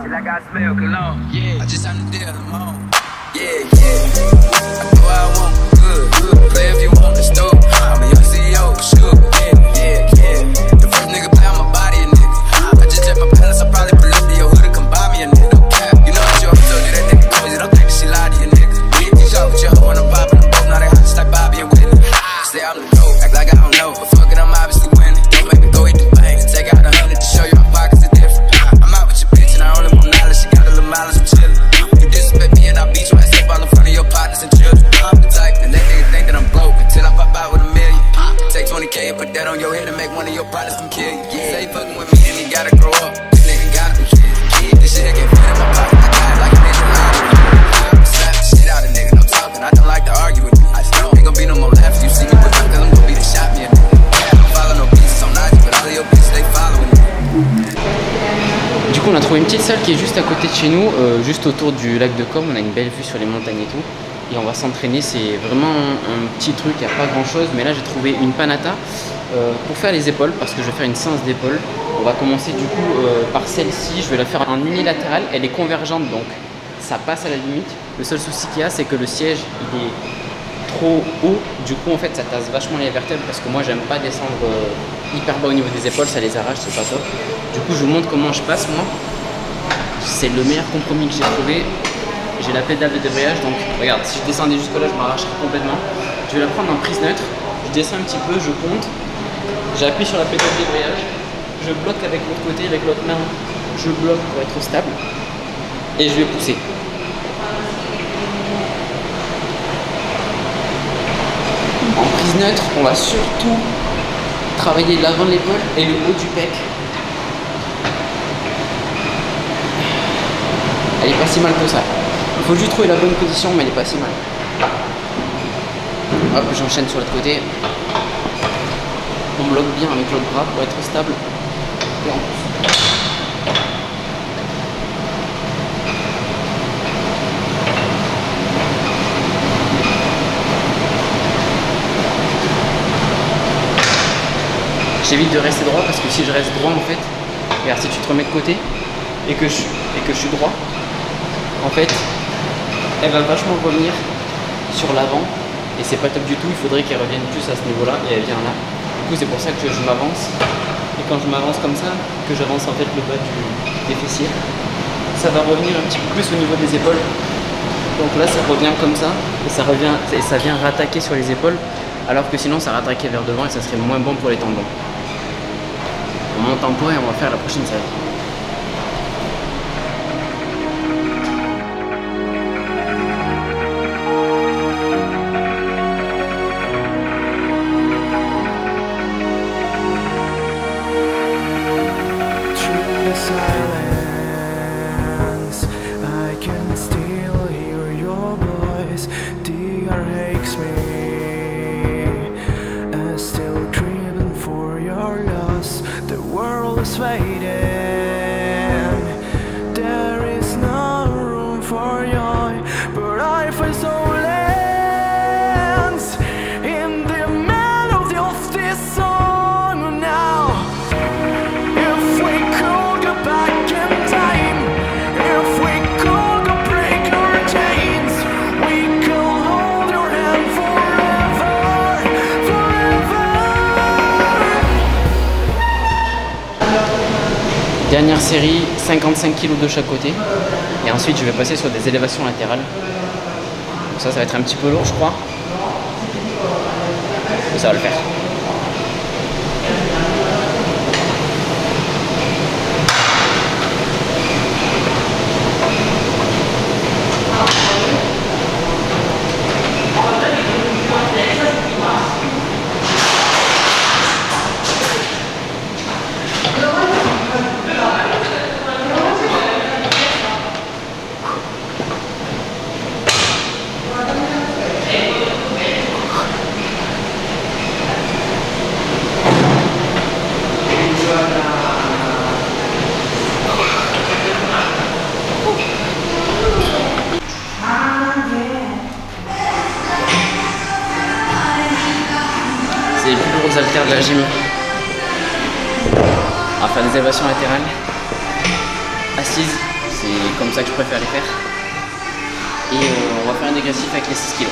Feel like I smell cologne. Yeah, I just signed the deal, I'm on. Yeah, I do what I want. Good. Play if you want to stop. I'm a young CEO, sure. Yeah. The first nigga play on my body, a nigga. I just check my balance, I probably pull up to your hood and come buy me a nigga. You know what you told you that nigga crazy, don't think she lie to you, nigga. We hit these out with your hoe and I'm popping them both. Now they hot just like Bobby and Whitney. Say I'm the dope, act like I don't know. But fuck it, I'm obviously winning. Don't make me go eat the bank. Take out 100 to show you my pockets are different. I'm out with your bitch and I only want knowledge. She got a little mileage, I'm chillin'. You disrespect me and I beat you ass up all in front of your partners and children. I'm the type and that nigga think that I'm broke until I pop out with $1 million. Take 20K and put that on your head and make one of your partners come kill you. Say he fucking with me and he gotta grow up. This nigga got them kids. This shit get fit in my pocket. I got it like a ninja lottery. Slap the shit out of nigga, no talking. I don't like to argue with you. I just don't. Ain't gon' be no more laughs. You see me with my cause I'm gon' be the shot me a nigga. I don't follow no pieces on IG, but all of your bitches they following me. Du coup on a trouvé une petite salle qui est juste à côté de chez nous, juste autour du lac de Com. On a une belle vue sur les montagnes et tout. Et on va s'entraîner, c'est vraiment un petit truc, il n'y a pas grand chose. Mais là j'ai trouvé une panata pour faire les épaules, parce que je vais faire une séance d'épaule. On va commencer du coup par celle-ci, je vais la faire en unilatéral, elle est convergente donc ça passe à la limite. Le seul souci qu'il y a c'est que le siège il est trop haut, du coup en fait ça tasse vachement les vertèbres parce que moi j'aime pas descendre hyper bas au niveau des épaules, ça les arrache, c'est pas top. Du coup je vous montre comment je passe moi. C'est le meilleur compromis que j'ai trouvé. J'ai la pédale de débrayage, donc regarde, si je descendais jusque là je m'arracherais complètement. Je vais la prendre en prise neutre, je descends un petit peu, je compte, j'appuie sur la pédale de débrayage, je bloque avec l'autre côté, avec l'autre main, je bloque pour être stable et je vais pousser. En prise neutre, on va surtout travailler l'avant de l'épaule et le haut du pec. Elle est pas si mal que ça. Il faut juste trouver la bonne position, mais elle est pas si mal. Hop, j'enchaîne sur l'autre côté. On bloque bien avec l'autre bras pour être stable. Et on pousse. J'évite de rester droit parce que si je reste droit en fait, regarde, si tu te remets de côté et que je suis droit, en fait, elle va vachement revenir sur l'avant et c'est pas top du tout. Il faudrait qu'elle revienne plus à ce niveau-là et elle vient là. Du coup, c'est pour ça que je m'avance. Et quand je m'avance comme ça, que j'avance en fait le bas des fessiers, ça va revenir un petit peu plus au niveau des épaules. Donc là, ça revient comme ça et ça vient rattaquer sur les épaules, alors que sinon, ça rattaquait vers devant et ça serait moins bon pour les tendons. On monte en poids et on va faire la prochaine série. There is no room for joy, but I feel so lost in the melody of this song now. If we could go back in time, if we could go break our chains, we could hold your hand forever, forever. Dernière série, 55 kg de chaque côté. Et ensuite, je vais passer sur des élévations latérales. Donc ça va être un petit peu lourd, je crois. Mais ça va le faire. C'est les plus gros haltères de la gym. On va faire des élévations latérales, assises, c'est comme ça que je préfère les faire. Et on va faire un dégressif avec les 6 kg.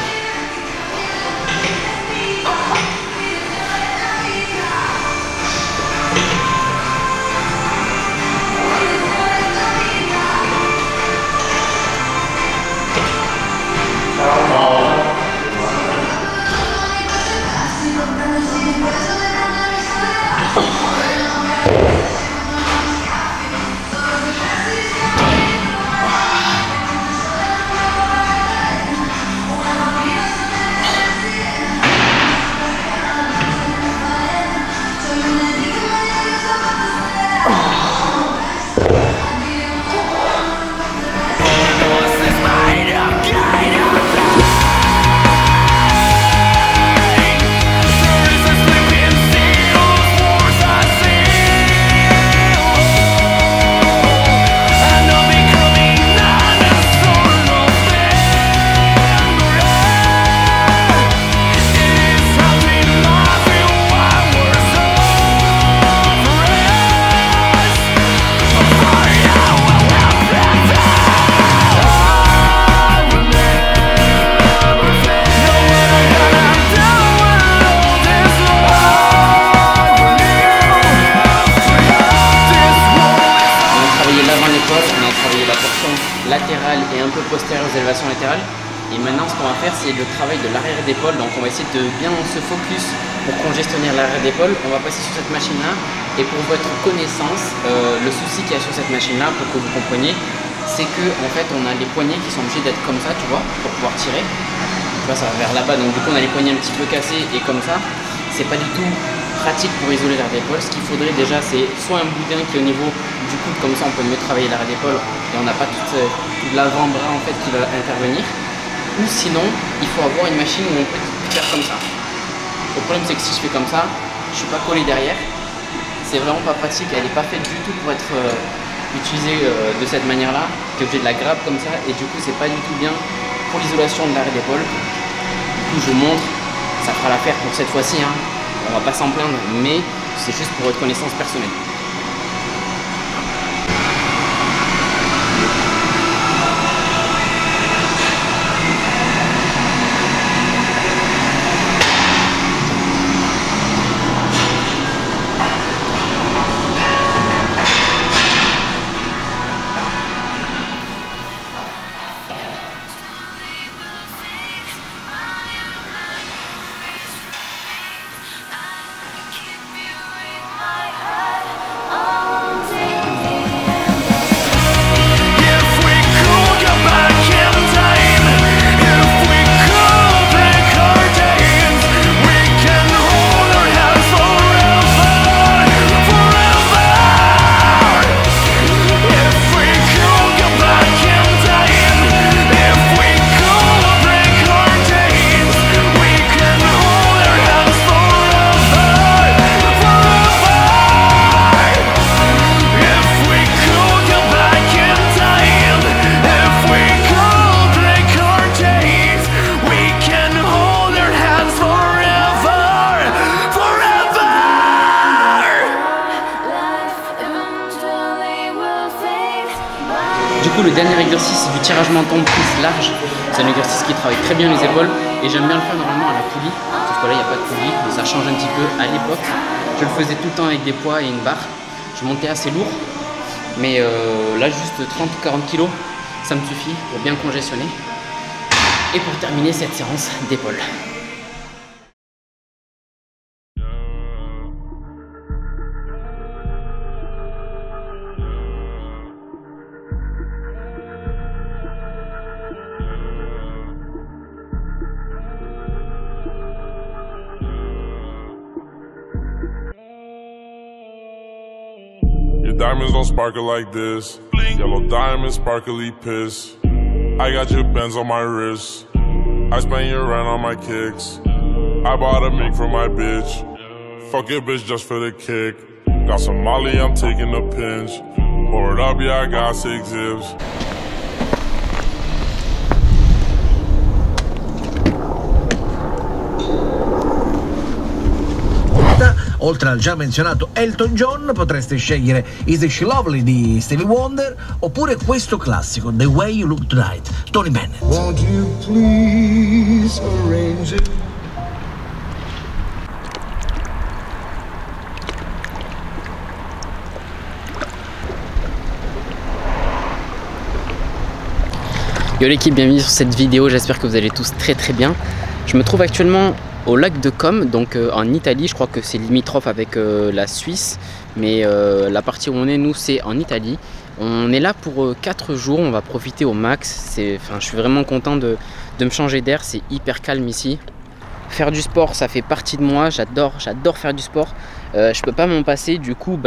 Latérale et un peu postérieure aux élévations latérales. Et maintenant ce qu'on va faire c'est le travail de l'arrière d'épaule. Donc on va essayer de bien se focus pour congestionner l'arrière d'épaule. On va passer sur cette machine là. Et pour votre connaissance, le souci qu'il y a sur cette machine là, pour que vous compreniez, c'est que en fait on a les poignets qui sont obligés d'être comme ça, tu vois, pour pouvoir tirer. Tu vois, ça va vers là-bas, donc du coup on a les poignets un petit peu cassés et comme ça. C'est pas du tout pratique pour isoler l'arrière d'épaule. Ce qu'il faudrait déjà c'est soit un boudin qui est au niveau du coude, comme ça on peut mieux travailler l'arrière d'épaule et on n'a pas tout l'avant-bras en fait qui va intervenir. Ou sinon il faut avoir une machine où on peut faire comme ça. Le problème c'est que si je fais comme ça, je suis pas collé derrière. C'est vraiment pas pratique, elle n'est pas faite du tout pour être utilisée de cette manière là. Tu es obligé de la grab comme ça et du coup c'est pas du tout bien pour l'isolation de l'arrière d'épaule. Du coup je vous montre, ça fera l'affaire pour cette fois-ci, hein. On va pas s'en plaindre, mais c'est juste pour votre connaissance personnelle. Du coup, le dernier exercice, c'est du tirage menton prise large. C'est un exercice qui travaille très bien les épaules et j'aime bien le faire normalement à la poulie. Sauf que là, il n'y a pas de poulie, mais ça change un petit peu. À l'époque, je le faisais tout le temps avec des poids et une barre. Je montais assez lourd, mais là, juste 30 ou 40 kg, ça me suffit pour bien congestionner et pour terminer cette séance d'épaule. Diamonds don't sparkle like this. Yellow diamonds, sparkly piss. I got your Benz on my wrist. I spend your rent on my kicks. I bought a mink for my bitch. Fuck your bitch just for the kick. Got some Molly, I'm taking a pinch. Pour it up, yeah, I got 6 zips. Oltre al già menzionato Elton John, potreste scegliere Is She Lovely di Stevie Wonder oppure questo classico The Way You Look Tonight, Tony Bennett. Won't you please arrange it? Yo l'équipe, bienvenue sur cette vidéo, j'espère que vous allez tous très bien. Je me trouve actuellement au lac de Comme, donc en Italie, je crois que c'est limitrophe avec la Suisse, mais la partie où on est, nous, c'est en Italie. On est là pour 4 jours, on va profiter au max. Je suis vraiment content de me changer d'air, c'est hyper calme ici. Faire du sport, ça fait partie de moi, j'adore faire du sport. Je peux pas m'en passer, du coup,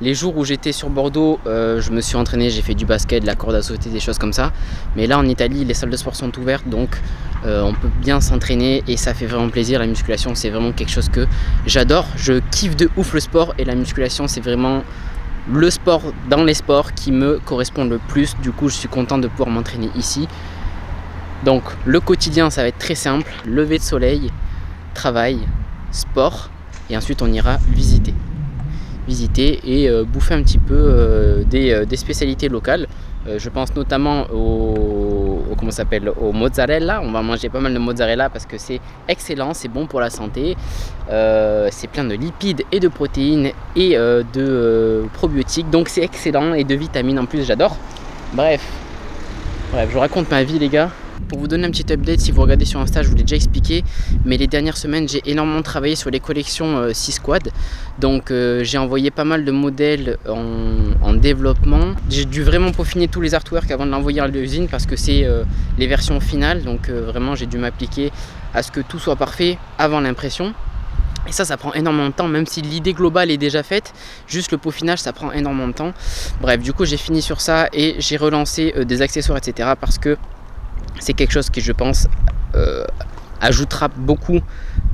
les jours où j'étais sur Bordeaux, je me suis entraîné, j'ai fait du basket, de la corde à sauter, des choses comme ça. Mais là en Italie, les salles de sport sont ouvertes, donc on peut bien s'entraîner et ça fait vraiment plaisir. La musculation, c'est vraiment quelque chose que j'adore. Je kiffe de ouf le sport et la musculation, c'est vraiment le sport dans les sports qui me correspond le plus. Du coup, je suis content de pouvoir m'entraîner ici. Donc le quotidien, ça va être très simple, lever de soleil, travail, sport, et ensuite on ira visiter et bouffer un petit peu des spécialités locales. Je pense notamment au mozzarella. On va manger pas mal de mozzarella parce que c'est excellent, c'est bon pour la santé, c'est plein de lipides et de protéines et de probiotiques, donc c'est excellent, et de vitamines en plus, j'adore. Bref, je vous raconte ma vie les gars. Pour vous donner un petit update, si vous regardez sur Insta, je vous l'ai déjà expliqué, mais les dernières semaines, j'ai énormément travaillé sur les collections C-Squad. Donc j'ai envoyé pas mal de modèles en développement. J'ai dû vraiment peaufiner tous les artworks avant de l'envoyer à l'usine parce que c'est les versions finales. Donc vraiment, j'ai dû m'appliquer à ce que tout soit parfait avant l'impression. Et ça prend énormément de temps, même si l'idée globale est déjà faite, juste le peaufinage, ça prend énormément de temps. Bref, du coup, j'ai fini sur ça et j'ai relancé des accessoires, etc. parce que c'est quelque chose qui, je pense, ajoutera beaucoup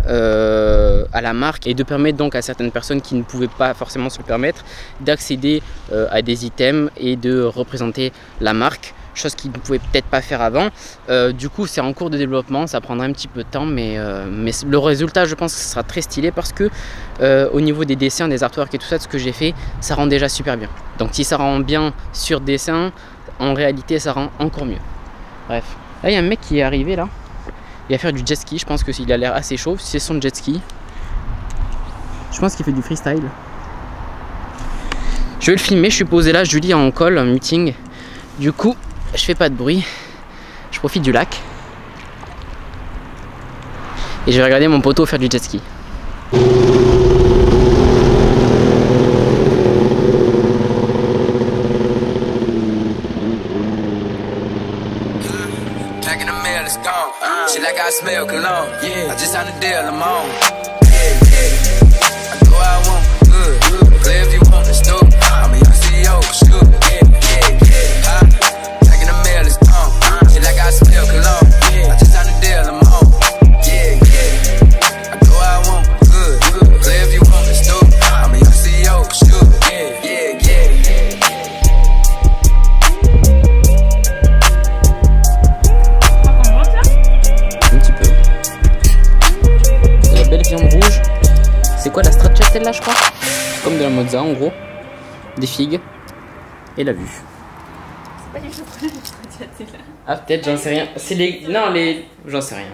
à la marque et de permettre donc à certaines personnes qui ne pouvaient pas forcément se le permettre d'accéder à des items et de représenter la marque, chose qu'ils ne pouvaient peut-être pas faire avant. Du coup, c'est en cours de développement, ça prendra un petit peu de temps, mais le résultat, je pense que ce sera très stylé parce que au niveau des dessins, des artworks et tout ça, de ce que j'ai fait, ça rend déjà super bien. Donc si ça rend bien sur dessin, en réalité, ça rend encore mieux. Bref. Là, il y a un mec qui est arrivé là. Il va faire du jet ski. Je pense qu'il a l'air assez chaud. C'est son jet ski. Je pense qu'il fait du freestyle. Je vais le filmer. Je suis posé là. Julie est en call, en meeting. Du coup, je fais pas de bruit. Je profite du lac. Et je vais regarder mon poteau faire du jet ski. She like I smell cologne. I just signed a deal, I'm on. I do what I want, good. Play if you want, let's do it. I'm a young CEO, sure. Back in the mail, it's gone. She like I smell cologne. I just signed a deal, I'm on. I do what I want, good. Play if you want, let's do it. I'm a young CEO, sure. C'est quoi la stracciatella, je crois? Comme de la mozza en gros. Des figues. Et la vue. C'est pas du tout la stracciatella. Ah peut-être, j'en sais rien. C'est les... Non, les... J'en sais rien.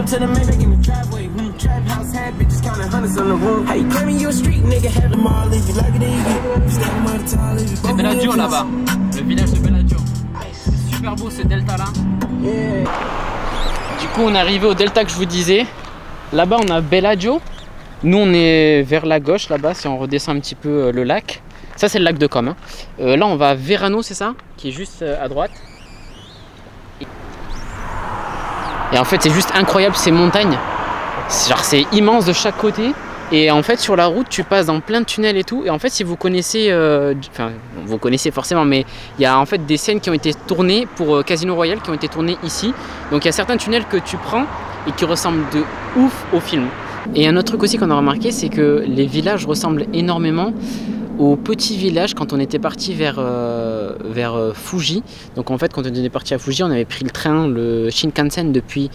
To the Maybach in the driveway, trap house had bitches counting hundreds on the room. How you claiming you a street nigga? Have them all if you like it, c'est Bellagio là-bas, le village de Bellagio. C'est super beau ce delta là. Yeah. Du coup, on est arrivé au delta que je vous disais. Là-bas, on a Bellagio. Nous, on est vers la gauche là-bas, si on redescend un petit peu le lac. Ça, c'est le lac de Comme. Hein. Là, on va à Verano, c'est ça? Qui est juste à droite. Et en fait, c'est juste incroyable ces montagnes. Genre, c'est immense de chaque côté. Et en fait, sur la route, tu passes dans plein de tunnels et tout. Et en fait, si vous connaissez, enfin, vous connaissez forcément, mais il y a en fait des scènes qui ont été tournées pour Casino Royale, qui ont été tournées ici. Donc, il y a certains tunnels que tu prends et qui ressemble de ouf au film. Et un autre truc aussi qu'on a remarqué, c'est que les villages ressemblent énormément aux petits villages quand on était parti vers Fuji. Donc en fait, quand on était parti à Fuji, on avait pris le train, le Shinkansen depuis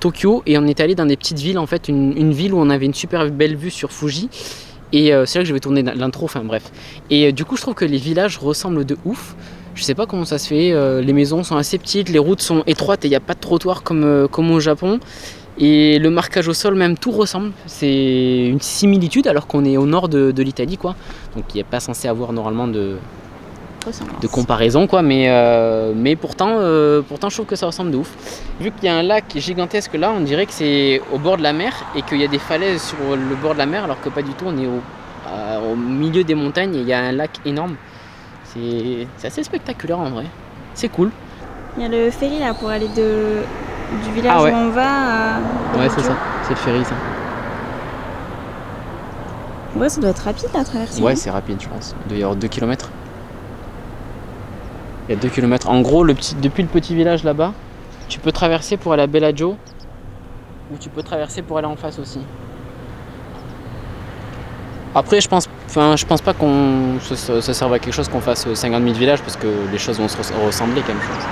Tokyo, et on est allé dans des petites villes, en fait, une ville où on avait une super belle vue sur Fuji. Et c'est là que je vais tourner l'intro, enfin bref. Et du coup, je trouve que les villages ressemblent de ouf. Je sais pas comment ça se fait, les maisons sont assez petites, les routes sont étroites et il n'y a pas de trottoir comme au Japon. Et le marquage au sol, même, tout ressemble. C'est une similitude alors qu'on est au nord de l'Italie, quoi. Donc il n'y a pas censé avoir normalement de comparaison, quoi. Mais pourtant, je trouve que ça ressemble de ouf. Vu qu'il y a un lac gigantesque là, on dirait que c'est au bord de la mer et qu'il y a des falaises sur le bord de la mer, alors que pas du tout. On est au milieu des montagnes et il y a un lac énorme. C'est assez spectaculaire en vrai. C'est cool. Il y a le ferry là pour aller du village où on va. Ouais, c'est ça. C'est le ferry, ça. Ouais, ça doit être rapide à traverser. Ouais, c'est rapide, je pense. Il doit y avoir 2 km. Il y a 2 km. En gros, depuis le petit village là-bas, tu peux traverser pour aller à Bellagio ou tu peux traverser pour aller en face aussi. Après, je pense pas qu'on ça serve à quelque chose qu'on fasse 50 000 villages parce que les choses vont se ressembler quand même, je pense.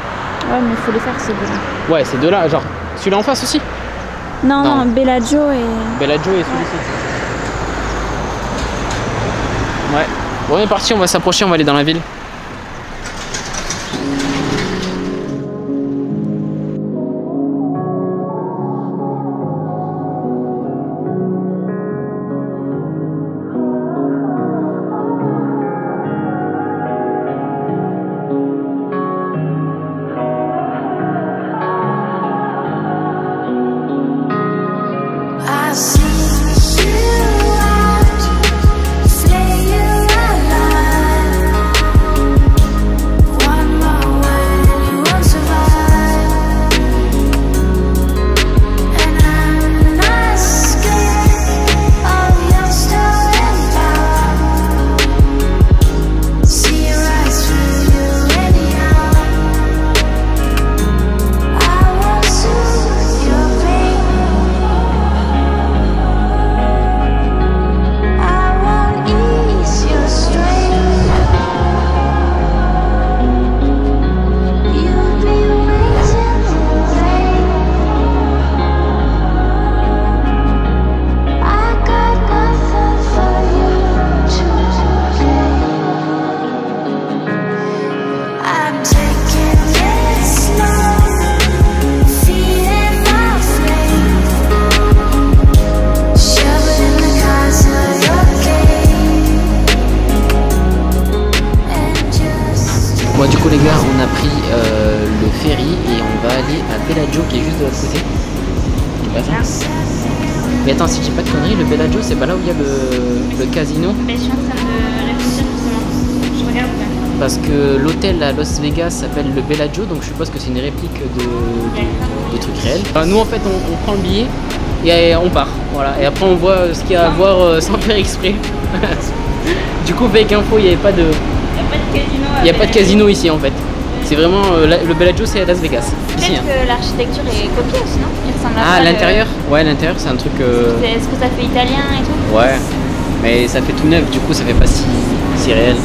Ouais, mais il faut les faire ces deux-là. Ouais, ces deux-là, genre celui-là en face aussi. Non, Bellagio et celui-ci. Ouais. Bon, on est parti, on va s'approcher, on va aller dans la ville. Bon, du coup les gars, on a pris le ferry et on va aller à Bellagio qui est juste de l'autre côté. Mais attends, si j'ai pas de conneries, le Bellagio c'est pas là où il y a le casino? Mais je suis en train de réfléchir justement. Je regarde. Parce que l'hôtel à Las Vegas s'appelle le Bellagio, donc je suppose que c'est une réplique de trucs réels. Enfin, nous en fait on prend le billet et on part, voilà. Et après on voit ce qu'il y a à voir sans faire exprès. Du coup, fake info, il n'y avait pas de... Il n'y a pas de casino ici en fait. C'est vraiment le Bellagio, c'est à Las Vegas. Peut-être que l'architecture est copiée aussi, non? Il ressemble à l'intérieur. Ouais, l'intérieur c'est un truc. Est-ce que ça fait italien et tout? Ouais, mais ça fait tout neuf, du coup ça fait pas si réel.